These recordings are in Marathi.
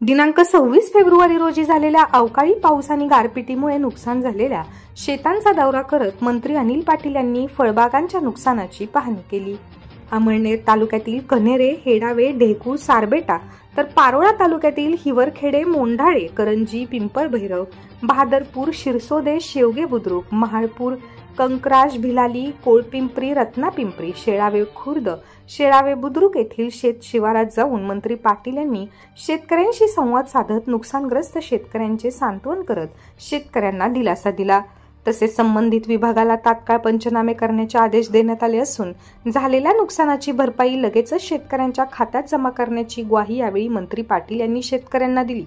दिनांक 26 फेब्रुवारी रोजी झालेल्या अवकाळी पाऊस आणि गारपिटीमुळे नुकसान झालेल्या शेतांचा दौरा करत मंत्री अनिल पाटील यांनी फळबागांच्या नुकसानाची पाहणी केली। अमळनेर तालुक्यातील कन्हेरे, हेडावे, ढेकूळ, सारबेटा तर पारोळा तालुक्यातील हिवरखेडे, मोंढाळे, करंजी, पिंपळभैरव, बहादरपूर, शिरसोदे, शेवगे बुद्रुक, महाळपूर, कंकराज, भिलाली, कोळपिंपरी, रत्नापिंपरी, शेळावे खुर्द, शेळावे बुद्रुक येथील शेत शिवारात जाऊन मंत्री पाटील यांनी शेतकऱ्यांशी संवाद साधत नुकसानग्रस्त शेतकऱ्यांचे सांत्वन करत शेतकऱ्यांना दिलासा दिला। तसेच संबंधित विभागाला तात्काळ पंचनामे करण्याचे आदेश देण्यात आले असून झालेल्या नुकसानाची भरपाई लगेचच शेतकऱ्यांच्या खात्यात जमा करण्याची ग्वाही यावेळी मंत्री पाटील यांनी शेतकऱ्यांना दिली।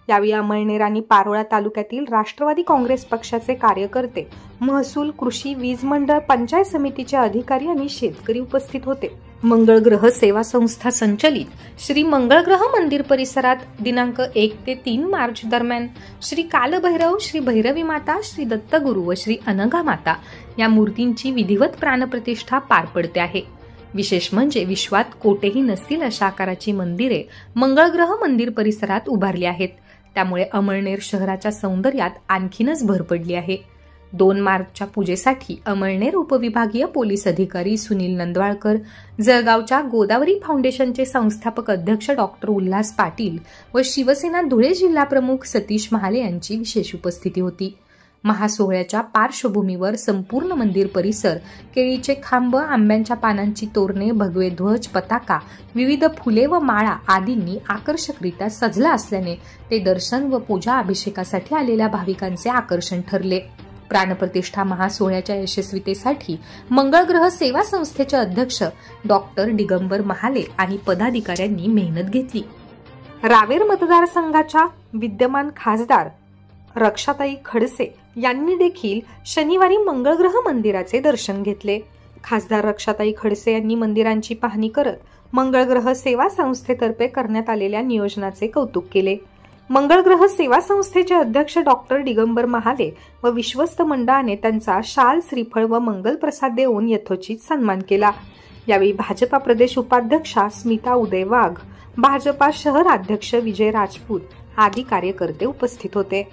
यावेळी अमळनेर आणि पारोळा तालुक्यातील राष्ट्रवादी काँग्रेस पक्षाचे कार्यकर्ते, महसूल, कृषी, वीज मंडळ, पंचायत समितीचे अधिकारी आणि शेतकरी उपस्थित होते। मंगळग्रह सेवा संस्था संचलित श्री मंगळग्रह मंदिर परिसरात दिनांक 1 ते 3 मार्च दरम्यान श्री कालभैरव, श्री भैरवी माता, श्री दत्तगुरु व श्री अनघा माता या मूर्तींची विधिवत प्राणप्रतिष्ठा पार पडते आहे। विशेष म्हणजे विश्वात कोठेही नसतील अशा आकाराची मंदिरे मंगळग्रह मंदिर परिसरात उभारली आहेत। त्यामुळे अमळनेर शहराच्या सौंदर्यात आणखीनच भर पडली आहे। 2 मार्चच्या पूजेसाठी अमळनेर उपविभागीय पोलीस अधिकारी सुनील नंदवाळकर, जळगावच्या गोदावरी फाउंडेशनचे संस्थापक अध्यक्ष डॉक्टर उल्हास पाटील व शिवसेना धुळे जिल्हा प्रमुख सतीश महाले यांची विशेष उपस्थिती होती। महासोहळ्याच्या पार्श्वभूमीवर संपूर्ण मंदिर परिसर केळीचे खांब, आंब्यांच्या पानांची तोरणे, भगवे ध्वज, पताका, विविध फुले व माळा आदींनी आकर्षकरित्या सजला असल्याने ते दर्शन व पूजा अभिषेकासाठी आलेल्या भाविकांचे आकर्षण ठरले। प्राणप्रतिष्ठा महासोहळ्याच्या यशस्वीतेसाठी मंगळग्रह सेवा संस्थेचे अध्यक्ष डॉक्टर दिगंबर महाले आणि पदाधिकाऱ्यांनी मेहनत घेतली। रावेर मतदारसंघाच्या विद्यमान खासदार रक्षाताई खडसे यांनी देखील शनिवारी मंगळग्रह मंदिराचे दर्शन घेतले। खासदार रक्षाताई खडसे यांनी मंदिरांची पाहणी करत मंगळग्रह सेवा संस्थेतर्फे करण्यात आलेल्या नियोजनाचे कौतुक केले। मंगळग्रह सेवा संस्थेचे अध्यक्ष डॉक्टर दिगंबर महाले व विश्वस्त मंडळाने त्यांचा शाल, श्रीफळ व मंगल प्रसाद देऊन यथोचित सन्मान केला। यावेळी भाजपा प्रदेश उपाध्यक्षा स्मिता उदय वाघ, भाजपा शहर अध्यक्ष विजय राजपूत आदी कार्यकर्ते उपस्थित होते।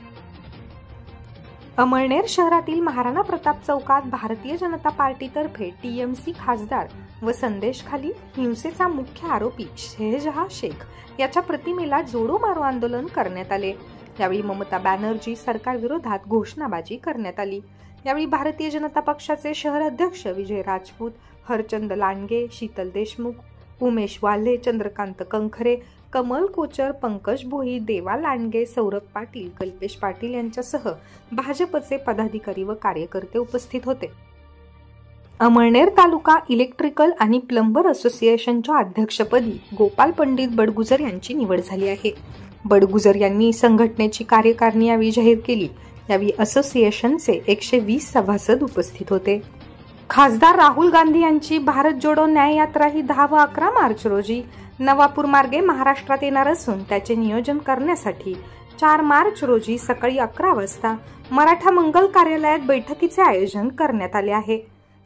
अमळनेर शहरातील महाराणा प्रताप चौकात भारतीय जनता पार्टीतर्फे टीएमसी खासदार व संदेशखाली हिंसेचा मुख्य आरोपी शहजहा शेख याच्या प्रतिमेला जोडो मारो आंदोलन करण्यात आले। यावेळी ममता बॅनर्जी सरकार विरोधात घोषणाबाजी करण्यात आली। यावेळी भारतीय जनता पक्षाचे शहर अध्यक्ष विजय राजपूत, हरचंद लांडगे, शीतल देशमुख, उमेश वाल्हे, चंद्रकांत कंखरे, कमल कोचर, पंकज भोई, देवा लांडगे, सौरभ पाटील, कल्पेश पाटील यांच्यासह भाजपचे पदाधिकारी व कार्यकर्ते उपस्थित होते। अमळनेर तालुका इलेक्ट्रिकल आणि प्लंबर असोसिएशनच्या अध्यक्षपदी गोपाल पंडित बडगुजर यांची निवड झाली आहे। बडगुजर यांनी संघटनेची कार्यकारिणी यावेळी जाहीर केली। यावेळी असोसिएशनचे 120 सभासद उपस्थित होते। खासदार राहुल गांधी यांची भारत जोडो न्याय यात्रा ही 10 व 11 मार्च रोजी नवापूर मार्गे महाराष्ट्रात येणार असून त्याचे नियोजन करण्यासाठी 4 मार्च रोजी सकाळी 11 वाजता मराठा मंगल कार्यालयात बैठकीचे आयोजन करण्यात आले आहे।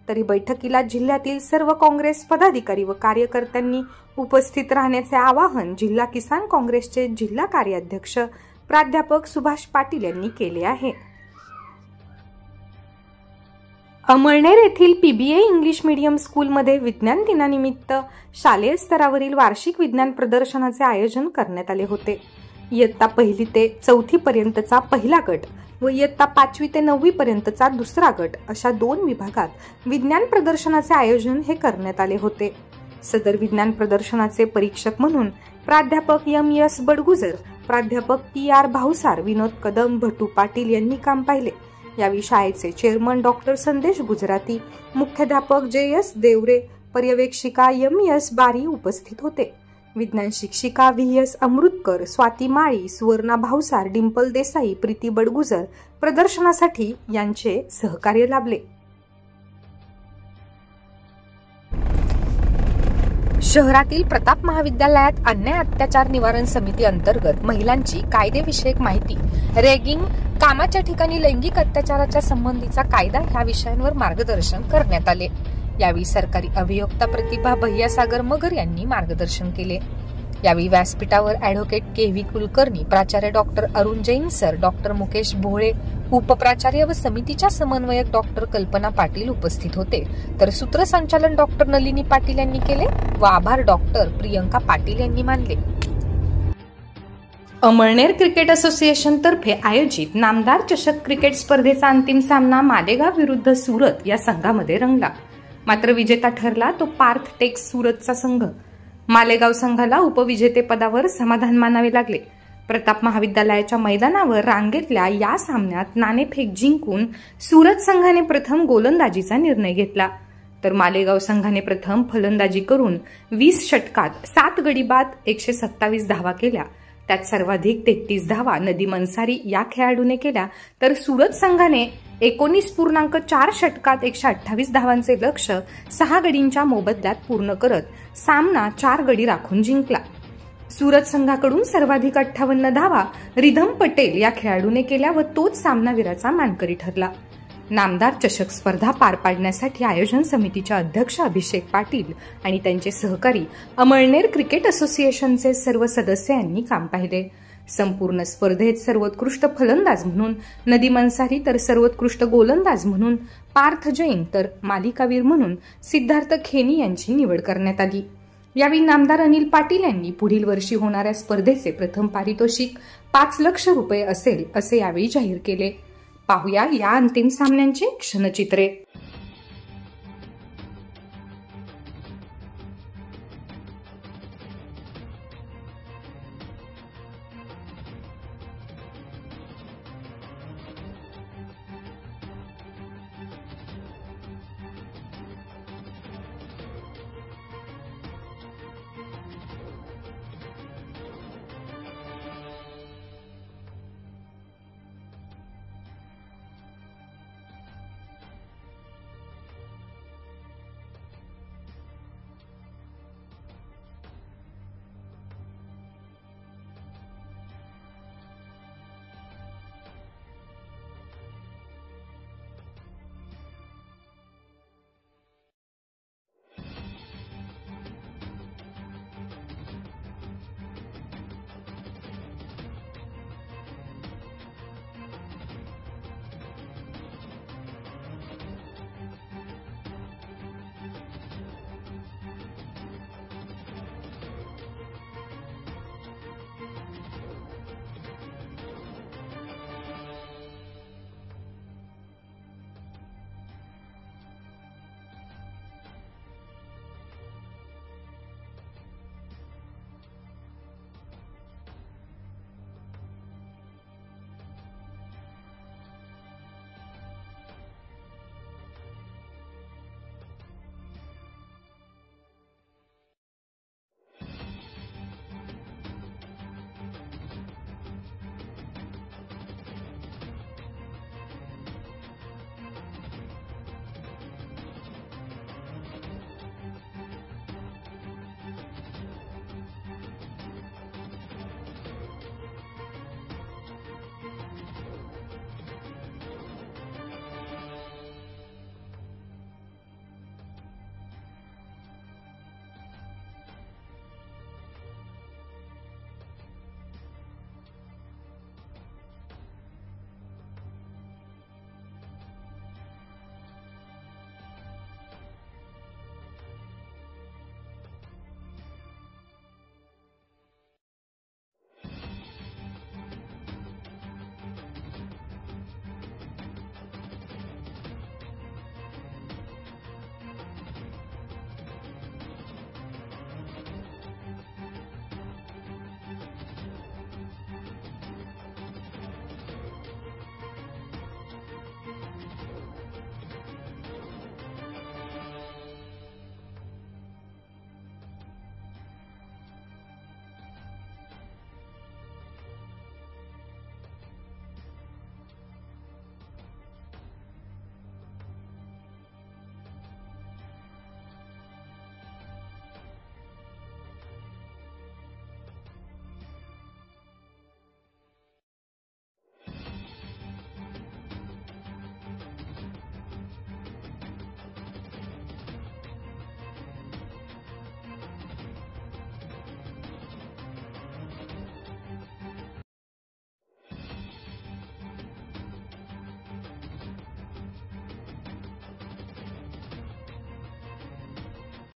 तरी बैठकीला जिल्ह्यातील सर्व काँग्रेस पदाधिकारी व कार्यकर्त्यांनी उपस्थित राहण्याचे आवाहन जिल्हा किसान काँग्रेसचे जिल्हा कार्याध्यक्ष प्राध्यापक सुभाष पाटील यांनी केले आहे। अमळनेर येथील पीबीए इंग्लिश मीडियम स्कूलमध्ये विज्ञान दिनानिमित्त शालेय स्तरावरील वार्षिक विज्ञान प्रदर्शनाचे आयोजन करण्यात आले होते। इयत्ता 1ली ते 4थी पर्यंतचा पहिला गट व इयत्ता 5वी ते 9वी पर्यंतचा दुसरा गट अशा 2 विभागात विज्ञान प्रदर्शनाचे आयोजन हे करण्यात आले होते। सदर विज्ञान प्रदर्शनाचे परीक्षक म्हणून प्राध्यापक एम.एस. बडगुजर, प्राध्यापक पी.आर. भाऊसार, विनोद कदम, भटू पाटील यांनी काम पाहिले। यावेळी शाळेचे चेअरमन डॉक्टर संदेश गुजराती, मुख्याध्यापक जे.एस. देवरे, पर्यवेक्षिका एम.एस. बारी उपस्थित होते। विज्ञान शिक्षिका व्ही.एस. अमृतकर, स्वाती माळी, सुवर्णा भाऊसार, डिंपल देसाई, प्रीती बडगुजर प्रदर्शनासाठी यांचे सहकार्य लाभले। शहरातील प्रताप महाविद्यालयात अन्याय अत्याचार निवारण समिती अंतर्गत महिलांची कायदेविषयक माहिती, रॅगिंग, कामाच्या ठिकाणी लैंगिक अत्याचाराच्या संबंधीचा कायदा ह्या विषयांवर मार्गदर्शन करण्यात आले। यावेळी सरकारी अभियोक्ता प्रतिभा भैयासागर मगर यांनी मार्गदर्शन केले। यावेळी व्यासपीठावर ॲडव्होकेट के.व्ही. कुलकर्णी, प्राचार्य doctor Arun Jain sir, doctor Mukesh Bhole, उपप्राचार्य व समितीच्या समन्वयक डॉक्टर कल्पना पाटील उपस्थित होते, तर सूत्रसंचालन डॉक्टर नलिनी पाटील यांनी केले व आभार डॉक्टर प्रियंका पाटील यांनी मानले. अमळनेर क्रिकेट असोसिएशन तर्फे आयोजित नामदार चषक क्रिकेट स्पर्धेचा अंतिम सामना मालेगाव विरुद्ध सुरत या संघामध्ये रंगला. मात्र विजेता ठरला तो पार्थ टेक्स सुरतचा संघ. मालेगाव संघाला उपविजेतेपदावर समाधान मानावे लागले. प्रताप महाविद्यालयाच्या मैदानावर रांगेतल्या या सामन्यात नाणेफेक जिंकून सुरत संघाने प्रथम गोलंदाजीचा निर्णय घेतला, तर मालेगाव संघाने प्रथम फलंदाजी करून 20 षटकात 7 गडी बाद 127 धावा केल्या. त्यात सर्वाधिक 33 धावा नदीम अन्सारी या खेळाडूने केल्या, तर सुरत संघाने 19.4 षटकात 128 धावांचे लक्ष्य 6 गडींच्या मोबदल्यात पूर्ण करत सामना 4 गडी राखून जिंकला. सुरत संघाकडून सर्वाधिक 58 धावा रिधम पटेल या खेळाडूने केल्या व तोच सामनावीराचा मानकरी ठरला. नामदार चषक स्पर्धा पार पाडण्यासाठी आयोजन समितीच्या अध्यक्ष अभिषेक पाटील आणि त्यांचे सहकारी अमळनेर क्रिकेट असोसिएशनचे सर्व सदस्य यांनी काम पाहिले. संपूर्ण स्पर्धेत सर्वोत्कृष्ट फलंदाज म्हणून नदीम अन्सारी, तर सर्वोत्कृष्ट गोलंदाज म्हणून पार्थ जैन, तर मालिकावीर म्हणून सिद्धार्थ खेनी यांची निवड करण्यात आली. यावेळी नामदार अनिल पाटील यांनी पुढील वर्षी होणाऱ्या स्पर्धेचे प्रथम पारितोषिक 5 लाख रुपये असेल असे यावेळी जाहीर केले. पाहूया या अंतिम सामन्यांचे क्षणचित्रे.